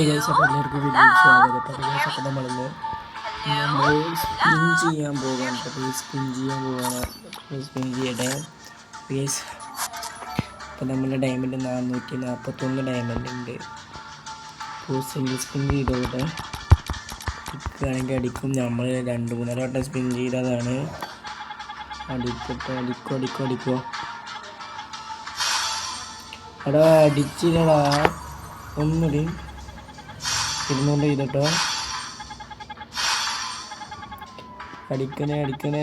എല്ലാവർക്കും വീഡിയോയിൽ സ്വാഗതം. അപ്പോൾ നമ്മളിന്ന് നമ്മൾ സ്പിൻ ചെയ്യാൻ പോകാൻ സ്പിൻ ചെയ്യട്ടെ പ്ലീസ്. അപ്പോൾ നമ്മുടെ ഡയമണ്ട് 441 ഡയമണ്ട് ഉണ്ട്. അപ്പോൾ സിംഗിൾ സ്പിൻ ചെയ്തോട്ടെ. കിട്ടുകയാണെങ്കിൽ അടിക്കും. നമ്മൾ 2-3 വട്ടം സ്പിൻ ചെയ്തതാണ്. അടിക്കോ എടാ, അടിച്ചില്ലടാ. ഒന്നുകൂടി 200 ചെയ്തോട്ടോ. അടിക്കണേ കിട്ടണേ.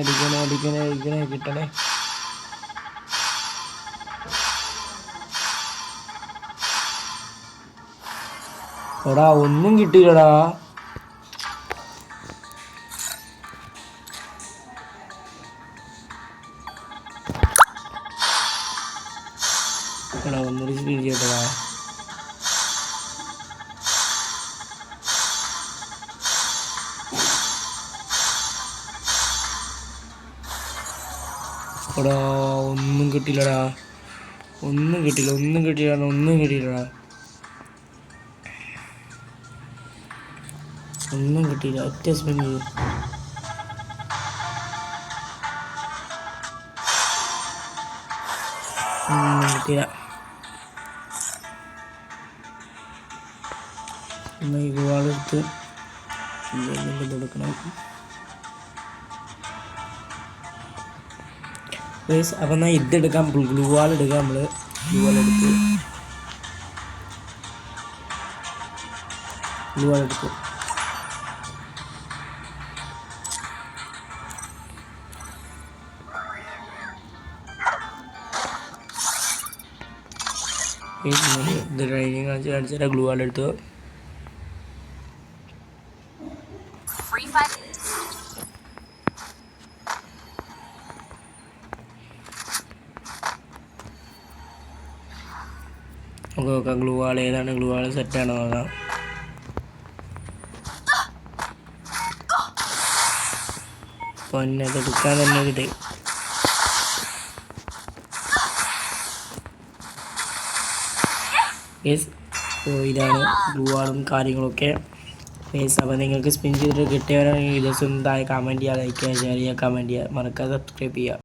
എടാ ഒന്നും കിട്ടിയില്ലടാ. എടാ ഒന്നൂടി സ്പീഡ് ചെയ്യട്ടടാ. എടാ ഒന്നും കിട്ടിയില്ലടാ. ഒന്നും കിട്ടിയില്ല. ഒറ്റ സ്പിൻ ചെയ്തു. ഒന്നും കിട്ടിയില്ല. എന്നാൽ ഈ വാളെടുത്ത് കൊടുക്കണം. അപ്പം എന്നാൽ ഇതെടുക്കാം. ഗ്ലൂ വാൾ എടുക്കാം. നമ്മൾ ഗ്ലൂ വാൾ എടുക്കും. ഇത് ട്രെയിനിങ് കാണിച്ചാൽ ഗ്ലൂ വാൾ എടുത്തു. നമുക്ക് നോക്കാം ഗ്ലൂ വാൾ ഏതാണ്. ഗ്ലൂ വാൾ സെറ്റാണോ നോക്കാം. പൊന്നത് എടുക്കാൻ തന്നെ കിട്ടി. ഇതാണ് ഗ്ലൂ വാളും കാര്യങ്ങളൊക്കെ. അപ്പോൾ നിങ്ങൾക്ക് സ്പിൻ ചെയ്തിട്ട് കിട്ടിയവരാണെങ്കിൽ ദിവസം താഴെ കമൻറ്റ് ചെയ്യുക, ലൈക്ക് ചെയ്യുക, ഷെയർ ചെയ്യുക, കമൻറ്റ് ചെയ്യുക, മറക്കാതെ സബ്സ്ക്രൈബ് ചെയ്യുക.